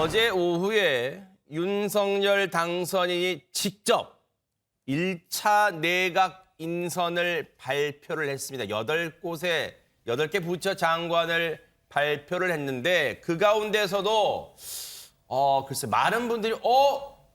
어제 오후에 윤석열 당선인이 직접 1차 내각 인선을 발표를 했습니다. 8개 부처 장관을 발표를 했는데 그 가운데서도 글쎄 많은 분들이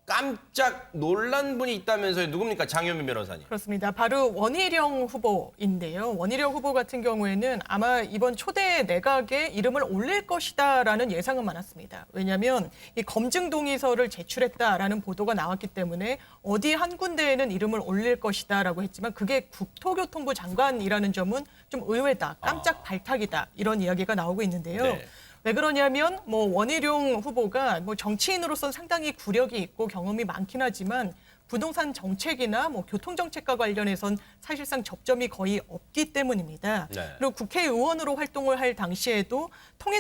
깜짝 놀란 분이 있다면서요. 누굽니까? 장현민 변호사님. 그렇습니다. 바로 원희룡 후보인데요. 원희룡 후보 같은 경우에는 아마 이번 초대 내각에 이름을 올릴 것이다라는 예상은 많았습니다. 왜냐하면 이 검증 동의서를 제출했다라는 보도가 나왔기 때문에 어디 한 군데에는 이름을 올릴 것이다라고 했지만 그게 국토교통부 장관이라는 점은 좀 의외다, 깜짝 발탁이다 이런 이야기가 나오고 있는데요. 네. 왜 그러냐면 원희룡 후보가 정치인으로서는 상당히 구력이 있고 경험이 많긴 하지만 부동산 정책이나 교통 정책과 관련해선 사실상 접점이 거의 없기 때문입니다. 네. 그리고 국회의원으로 활동을 할 당시에도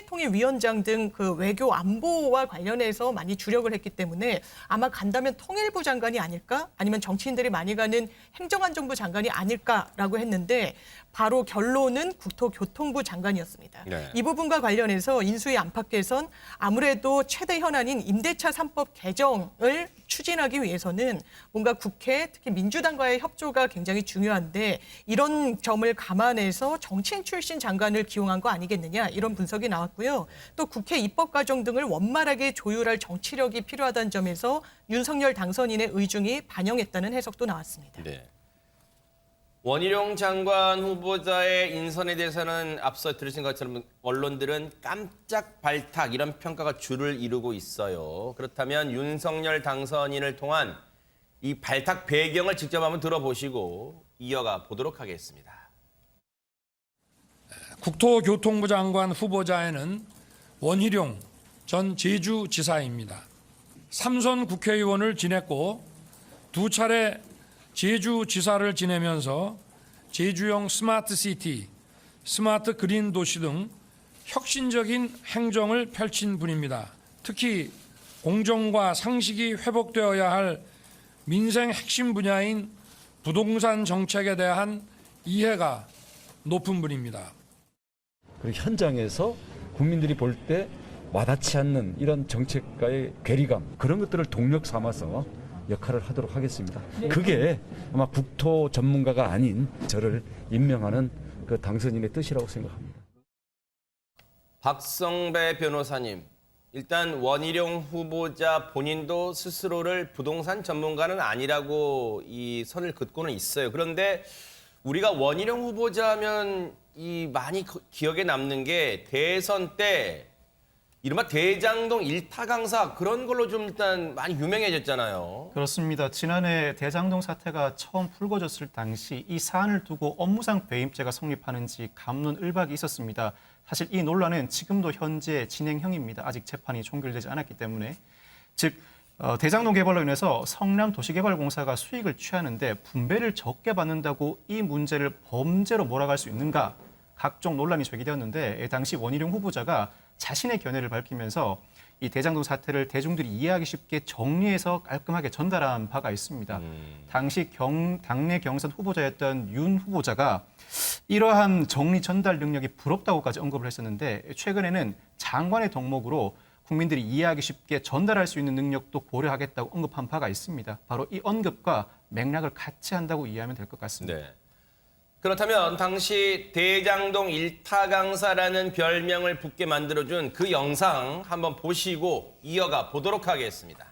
통일위원장 등 그 외교 안보와 관련해서 많이 주력을 했기 때문에 아마 간다면 통일부 장관이 아닐까? 아니면 정치인들이 많이 가는 행정안전부 장관이 아닐까라고 했는데 바로 결론은 국토교통부 장관이었습니다. 네. 이 부분과 관련해서 인수위 안팎에선 아무래도 최대 현안인 임대차 3법 개정을 추진하기 위해서는 뭔가 국회, 특히 민주당과의 협조가 굉장히 중요한데 이런 점을 감안해서 정치인 출신 장관을 기용한 거 아니겠느냐 이런 분석이 나왔고요. 또 국회 입법 과정 등을 원만하게 조율할 정치력이 필요하다는 점에서 윤석열 당선인의 의중이 반영했다는 해석도 나왔습니다. 네. 원희룡 장관 후보자의 인선에 대해서는 앞서 들으신 것처럼 언론들은 깜짝 발탁 이런 평가가 주를 이루고 있어요. 그렇다면 윤석열 당선인을 통한 이 발탁 배경을 직접 한번 들어보시고 이어가 보도록 하겠습니다. 국토교통부 장관 후보자에는 원희룡 전 제주지사입니다. 3선 국회의원을 지냈고 2차례 제주지사를 지내면서 제주형 스마트시티, 스마트 그린 도시 등 혁신적인 행정을 펼친 분입니다. 특히 공정과 상식이 회복되어야 할 민생 핵심 분야인 부동산 정책에 대한 이해가 높은 분입니다. 그리고 현장에서 국민들이 볼 때 와닿지 않는 이런 정책과의 괴리감, 그런 것들을 동력 삼아서 역할을 하도록 하겠습니다. 그게 아마 국토 전문가가 아닌 저를 임명하는 그 당선인의 뜻이라고 생각합니다. 박성배 변호사님, 일단 원희룡 후보자 본인도 스스로를 부동산 전문가는 아니라고 이 선을 긋고는 있어요. 그런데 우리가 원희룡 후보자 하면 이 많이 기억에 남는 게 대선 때 이른바 대장동 일타 강사 그런 걸로 좀 일단 많이 유명해졌잖아요. 그렇습니다. 지난해 대장동 사태가 처음 불거졌을 당시 이 사안을 두고 업무상 배임죄가 성립하는지 갑론을박이 있었습니다. 사실 이 논란은 지금도 현재 진행형입니다. 아직 재판이 종결되지 않았기 때문에. 즉 대장동 개발로 인해서 성남도시개발공사가 수익을 취하는데 분배를 적게 받는다고 이 문제를 범죄로 몰아갈 수 있는가? 각종 논란이 제기되었는데 당시 원희룡 후보자가 자신의 견해를 밝히면서 이 대장동 사태를 대중들이 이해하기 쉽게 정리해서 깔끔하게 전달한 바가 있습니다. 당시 당내 경선 후보자였던 윤 후보자가 이러한 정리 전달 능력이 부럽다고까지 언급을 했었는데 최근에는 장관의 덕목으로 국민들이 이해하기 쉽게 전달할 수 있는 능력도 고려하겠다고 언급한 바가 있습니다. 바로 이 언급과 맥락을 같이 한다고 이해하면 될 것 같습니다. 네. 그렇다면 당시 대장동 일타 강사라는 별명을 붙게 만들어준 그 영상 한번 보시고 이어가 보도록 하겠습니다.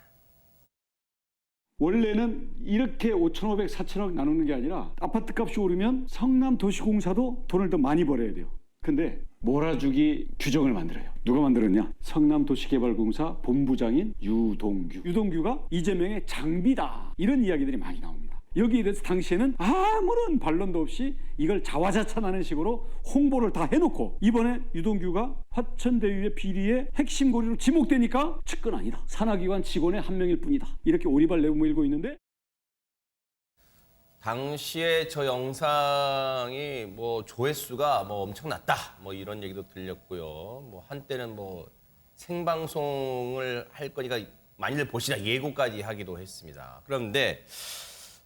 원래는 이렇게 5,500, 4,000억 나누는 게 아니라 아파트 값이 오르면 성남도시공사도 돈을 더 많이 벌어야 돼요. 근데 몰아주기 규정을 만들어요. 누가 만들었냐? 성남도시개발공사 본부장인 유동규. 유동규가 이재명의 장비다. 이런 이야기들이 많이 나옵니다. 여기에 대해서 당시에는 아무런 반론도 없이 이걸 자화자찬하는 식으로 홍보를 다 해놓고 이번에 유동규가 화천대유의 비리의 핵심 고리로 지목되니까 측근 아니다. 산하기관 직원의 한 명일 뿐이다. 이렇게 오리발 내몰고 있는데 당시에 저 영상이 조회수가 엄청났다. 이런 얘기도 들렸고요. 한때는 생방송을 할 거니까 많이들 보시라 예고까지 하기도 했습니다. 그런데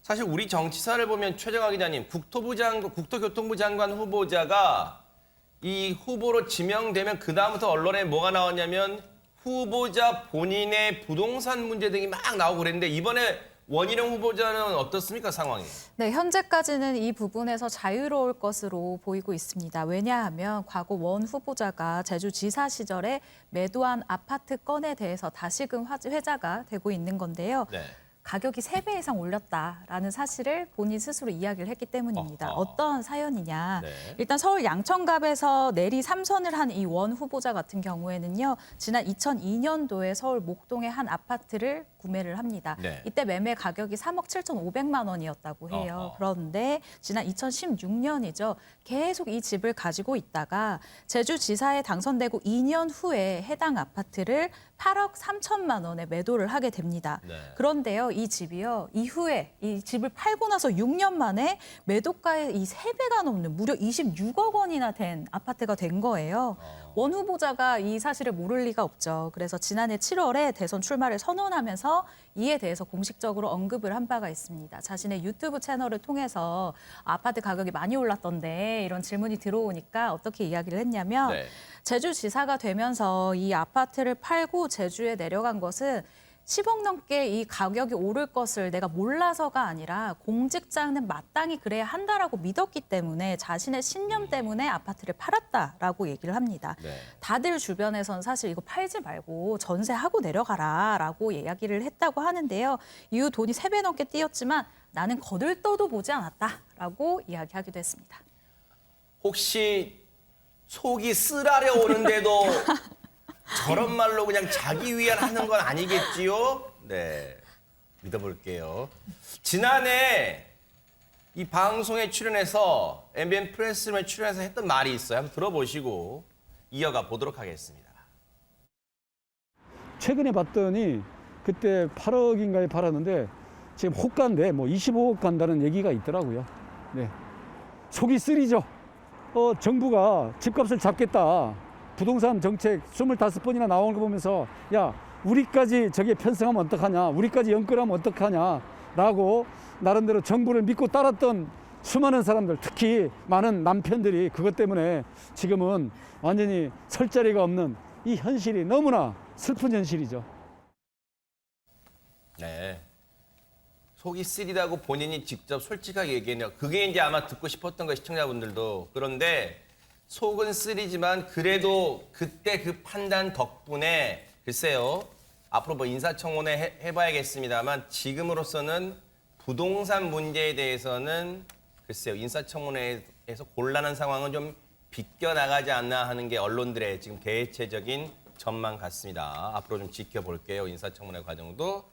사실 우리 정치사를 보면 최정화 기자님, 국토교통부 장관 후보자가 이 후보로 지명되면 그다음부터 언론에 뭐가 나왔냐면 후보자 본인의 부동산 문제 등이 막 나오고 그랬는데 이번에 원희룡 후보자는 어떻습니까, 상황이? 네, 현재까지는 이 부분에서 자유로울 것으로 보이고 있습니다. 왜냐하면 과거 원 후보자가 제주지사 시절에 매도한 아파트 건에 대해서 다시금 회자가 되고 있는 건데요. 네. 가격이 3배 이상 올렸다라는 사실을 본인 스스로 이야기를 했기 때문입니다. 어떤 사연이냐. 네. 일단 서울 양천갑에서 내리 3선을 한 이 원 후보자 같은 경우에는요. 지난 2002년도에 서울 목동의 한 아파트를 구매를 합니다. 네. 이때 매매 가격이 3억 7,500만 원이었다고 해요. 그런데 지난 2016년이죠. 계속 이 집을 가지고 있다가 제주지사에 당선되고 2년 후에 해당 아파트를 8억 3천만 원에 매도를 하게 됩니다. 네. 그런데요, 이 집이요, 이후에 이 집을 팔고 나서 6년 만에 매도가의 이 3배가 넘는 무려 26억 원이나 된 아파트가 된 거예요. 원 후보자가 이 사실을 모를 리가 없죠. 그래서 지난해 7월에 대선 출마를 선언하면서 이에 대해서 공식적으로 언급을 한 바가 있습니다. 자신의 유튜브 채널을 통해서 아파트 가격이 많이 올랐던데 이런 질문이 들어오니까 어떻게 이야기를 했냐면 네. 제주지사가 되면서 이 아파트를 팔고 제주에 내려간 것은 10억 넘게 이 가격이 오를 것을 내가 몰라서가 아니라 공직자는 마땅히 그래야 한다라고 믿었기 때문에 자신의 신념 때문에 아파트를 팔았다라고 얘기를 합니다. 네. 다들 주변에선 사실 이거 팔지 말고 전세하고 내려가라라고 이야기를 했다고 하는데요. 이후 돈이 3배 넘게 뛰었지만 나는 거들떠도 보지 않았다라고 이야기하기도 했습니다. 혹시 속이 쓰라려 오는데도 저런 말로 그냥 자기 위안 하는 건 아니겠지요? 네, 믿어볼게요. 지난해 이 방송에 출연해서 MBN 프레스룸에 출연해서 했던 말이 있어요. 한번 들어보시고 이어가 보도록 하겠습니다. 최근에 봤더니 그때 8억인가에 팔았는데 지금 호가인데 뭐 25억 간다는 얘기가 있더라고요. 네. 속이 쓰리죠. 정부가 집값을 잡겠다. 부동산 정책 25번이나 나오는 거 보면서 야, 우리까지 저게 편성하면 어떡하냐, 우리까지 연끌하면 어떡하냐라고 나름대로 정부를 믿고 따랐던 수많은 사람들, 특히 많은 남편들이 그것 때문에 지금은 완전히 설 자리가 없는 이 현실이 너무나 슬픈 현실이죠. 네. 속이 쓰리다고 본인이 직접 솔직하게 얘기했네요. 그게 이제 아마 듣고 싶었던 거예요, 시청자분들도. 그런데 속은 쓰리지만 그래도 그때 그 판단 덕분에 글쎄요. 앞으로 뭐 인사청문회 해봐야겠습니다만 지금으로서는 부동산 문제에 대해서는 글쎄요. 인사청문회에서 곤란한 상황은 좀 비껴나가지 않나 하는 게 언론들의 지금 대체적인 전망 같습니다. 앞으로 좀 지켜볼게요. 인사청문회 과정도.